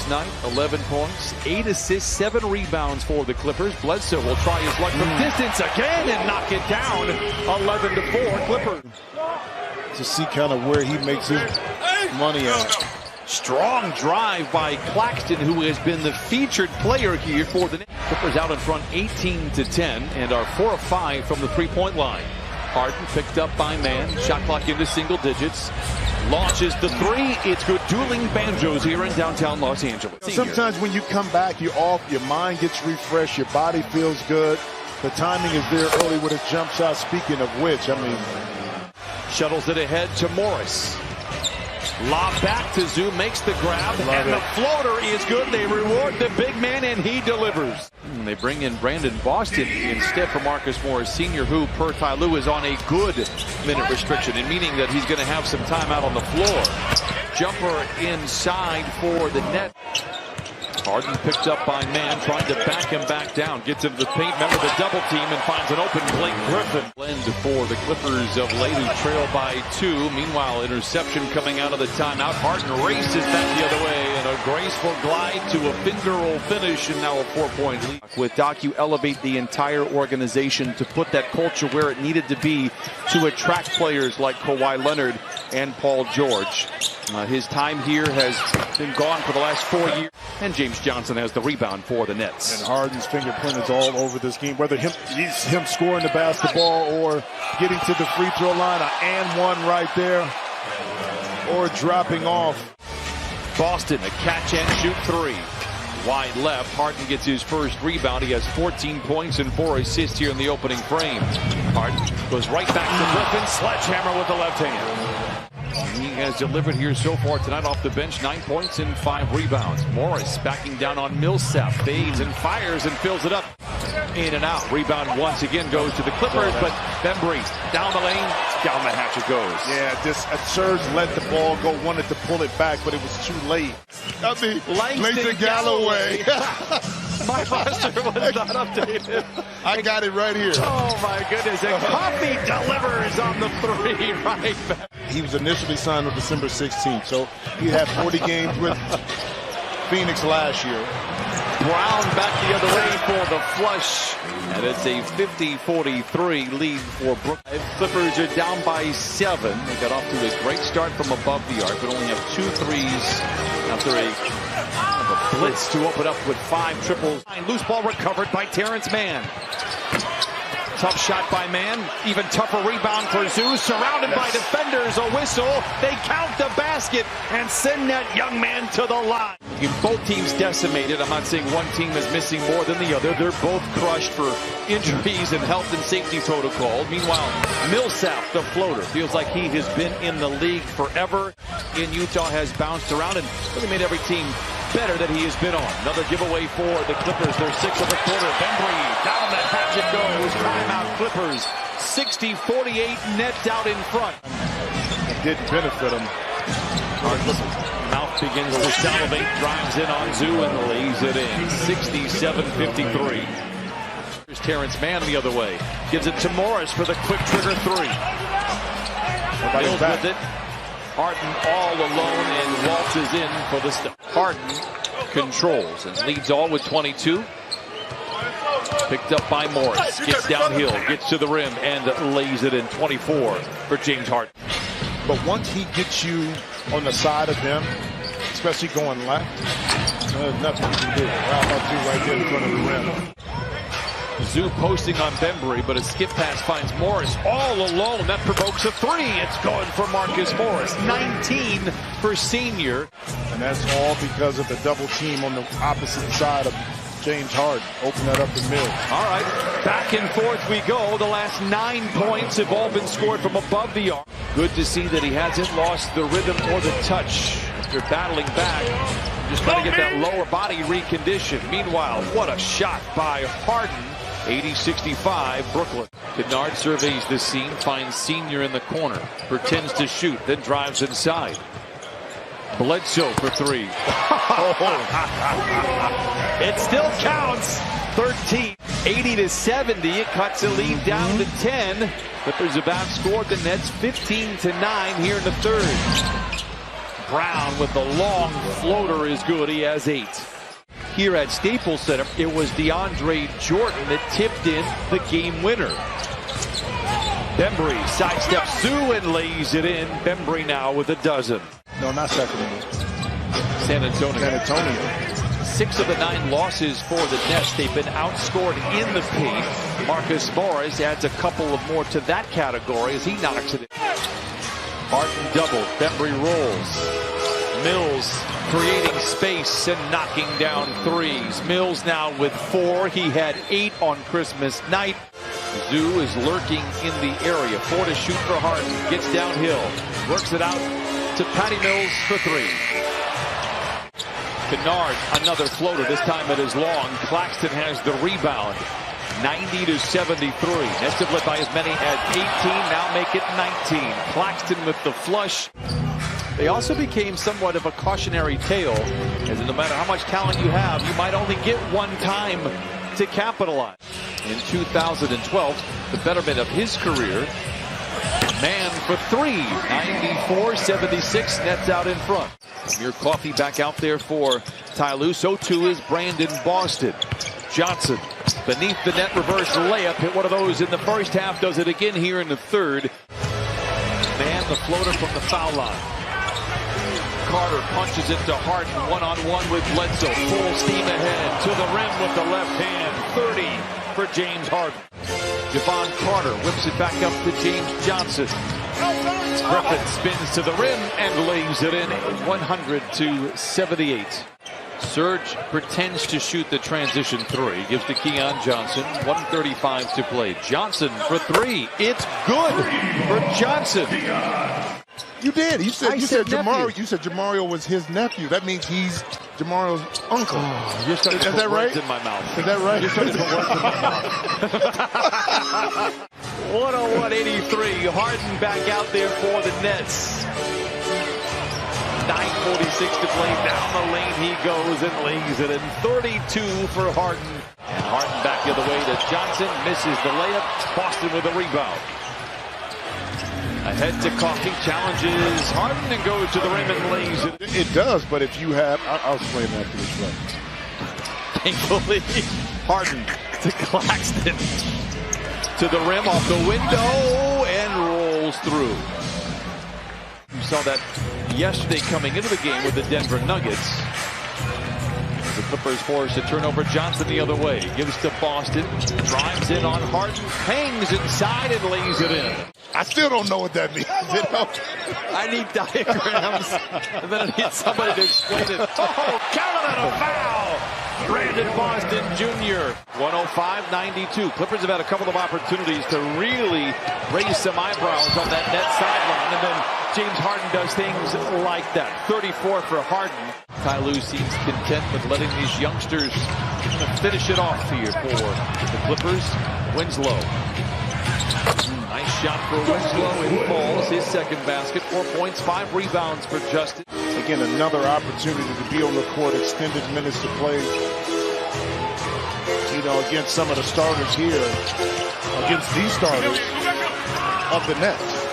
last night. 11 points, 8 assists, 7 rebounds for the Clippers. Bledsoe will try his luck from distance again and knock it down. 11-4 Clippers. To see kind of where he makes his money at. Strong drive by Claxton, who has been the featured player here for the Clippers, out in front 18-10 and are 4 of 5 from the three-point line. Harden picked up by man, shot clock into single digits, launches the three. It's good. Dueling banjos here in downtown Los Angeles. Sometimes when you come back, you're off, your mind gets refreshed, your body feels good. The timing is there early with a jump shot. Speaking of which, I mean, shuttles it ahead to Morris. Lob back to Zoo, makes the grab, and the floater is good. They reward the big man, and he delivers. They bring in Brandon Boston instead for Marcus Morris Sr., who, per Ty Lue, is on a good minute restriction, and meaning that he's going to have some time out on the floor. Jumper inside for the net. Harden picked up by man, trying to back him back down. Gets into the paint, remember the double team, and finds an open Blake Griffin. Blend for the Clippers of late, who trail by 2. Meanwhile, interception coming out of the timeout. Harden races back the other way, and a graceful glide to a finger roll finish, and now a 4-point lead. With Doc, you elevate the entire organization to put that culture where it needed to be to attract players like Kawhi Leonard and Paul George. His time here has been gone for the last 4 years. And James Johnson has the rebound for the Nets. And Harden's fingerprint is all over this game, whether him scoring the basketball or getting to the free throw line, and one right there, or dropping off. Boston, a catch and shoot three. Wide left, Harden gets his first rebound. He has 14 points and 4 assists here in the opening frame. Harden goes right back to Griffin, sledgehammer with the left hand. He has delivered here so far tonight off the bench, 9 points and 5 rebounds. Morris backing down on Millsap, fades and fires and fills it up. In and out. Rebound once again goes to the Clippers, but Bembry down the lane, down the hatch it goes. Yeah, just Serge let the ball go, wanted to pull it back, but it was too late. I mean, Langston Galloway. My roster was not updated. I got it right here. Oh my goodness, and Coffey delivers on the three right back. He was initially signed on December 16th, so he had 40 games with Phoenix last year. Brown back the other way for the flush, and it's a 50-43 lead for Brooklyn. Clippers are down by 7. They got off to a great start from above the arc, but only have 2 threes after a blitz to open up with 5 triples. Loose ball recovered by Terrence Mann. Tough shot by Mann. Even tougher rebound for Zeus. Surrounded by defenders. A whistle. They count the basket and send that young man to the line. Both teams decimated. I'm not saying one team is missing more than the other. They're both crushed for injuries and health and safety protocol. Meanwhile, Millsap, the floater, feels like he has been in the league forever. In Utah, has bounced around and really made every team better that he has been on. Another giveaway for the Clippers. They're 6 of the quarter. Bembry down the hatch it goes. Timeout Clippers. 60-48 net out in front. It didn't benefit him. Mouth begins to salivate, drives in on Zoo and lays it in. 67-53. Here's Terrence Mann the other way. Gives it to Morris for the quick trigger three. Builds with it. Harden all alone and waltzes in for the stop. Harden controls and leads all with 22. Picked up by Morris. Gets downhill, gets to the rim, and lays it in. 24 for James Harden. But once he gets you on the side of him, especially going left, there's nothing you can do. Right there in front of the rim. Zoo posting on Bembry, but a skip pass finds Morris all alone. That provokes a three. It's going for Marcus Morris. 19 for senior. And that's all because of the double team on the opposite side of James Harden. Open that up the middle. All right, back and forth we go. The last 9 points have all been scored from above the arc. Good to see that he hasn't lost the rhythm or the touch. After battling back, just trying to get that lower body reconditioned. Meanwhile, what a shot by Harden. 80-65, Brooklyn. Kennard surveys the scene, finds Senior in the corner, pretends to shoot, then drives inside. Bledsoe for 3. It still counts. 13. 80-70. It cuts the lead down to 10. Clippers have outscored the Nets 15-9 here in the third. Brown with the long floater is good. He has 8. Here at Staples Center, it was DeAndre Jordan that tipped in the game winner. Bembry sidesteps Zoo and lays it in. Bembry now with a dozen. No, not Sacramento. San Antonio. San Antonio. 6 of the 9 losses for the Nets. They've been outscored in the paint. Marcus Morris adds a couple of more to that category as he knocks it in. Harden double. Bembry rolls. Mills creating space and knocking down threes. Mills now with 4. He had 8 on Christmas night. Zoo is lurking in the area. 4 to shoot for Harden. Gets downhill. Works it out to Patty Mills for 3. Kennard, another floater. This time it is long. Claxton has the rebound. 90-73. Nets have led by as many as 18. Now make it 19. Claxton with the flush. They also became somewhat of a cautionary tale, as no matter how much talent you have, you might only get one time to capitalize. In 2012, the betterment of his career, man for 3. 94-76, Nets out in front. Your coffee back out there for Ty Lue. So too is Brandon Boston. Johnson beneath the net reverse layup. Hit one of those in the first half. Does it again here in the third. Man, the floater from the foul line. Carter punches it to Harden. One-on-one with Bledsoe. Full steam ahead to the rim with the left hand. 30 for James Harden. Javon Carter whips it back up to James Johnson. Griffin spins to the rim and lays it in. 100-78. Serge pretends to shoot the transition 3. Gives to Keon Johnson. 1:35 to play. Johnson for 3. It's good for Johnson. You did. You said Jamario. You said Jamario was his nephew. That means he's Jamario's uncle. Is that right? In my mouth. Is that right? You're starting to put words in my mouth. 101-83. Harden back out there for the Nets. 9:46 to play. Down the lane he goes and lays it in. 32 for Harden. And Harden back the other way to Johnson. Misses the layup. Boston with a rebound. Ahead to Coffey, challenges Harden and goes to the rim and lays it. It does, but if you have, I'll explain that to this right. Thankfully, Harden to Claxton. To the rim, off the window, and rolls through. You saw that yesterday coming into the game with the Denver Nuggets. The Clippers forced a turnover. Johnson the other way. Gives to Boston. Drives in on Harden. Hangs inside and lays it in. I still don't know what that means. I need diagrams. And then I need somebody to explain it. Oh, counted on a foul. Brandon Boston Jr. 105-92. Clippers have had a couple of opportunities to really raise some eyebrows on that net sideline. And then James Harden does things like that. 34 for Harden. Ty Lue seems content with letting these youngsters finish it off here for the Clippers. Winslow. Nice shot for Winslow. It falls. His second basket. 4 points, 5 rebounds for Justin. Again, another opportunity to be on the court. Extended minutes to play. You know, against some of the starters here. Against these starters of the Nets.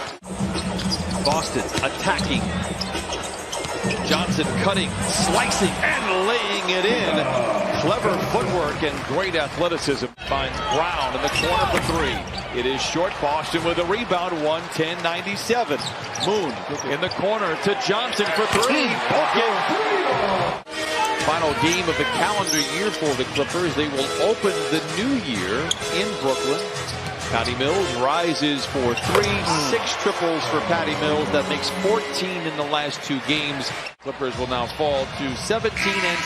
Boston attacking. Johnson cutting, slicing, and laying it in. Clever footwork and great athleticism. Finds Brown in the corner for 3. It is short. Boston with a rebound. 110-97. Moon in the corner to Johnson for 3. Final game of the calendar year for the Clippers. They will open the new year in Brooklyn. Patty Mills rises for 3. 6 triples for Patty Mills. That makes 14 in the last 2 games. Clippers will now fall to 17 and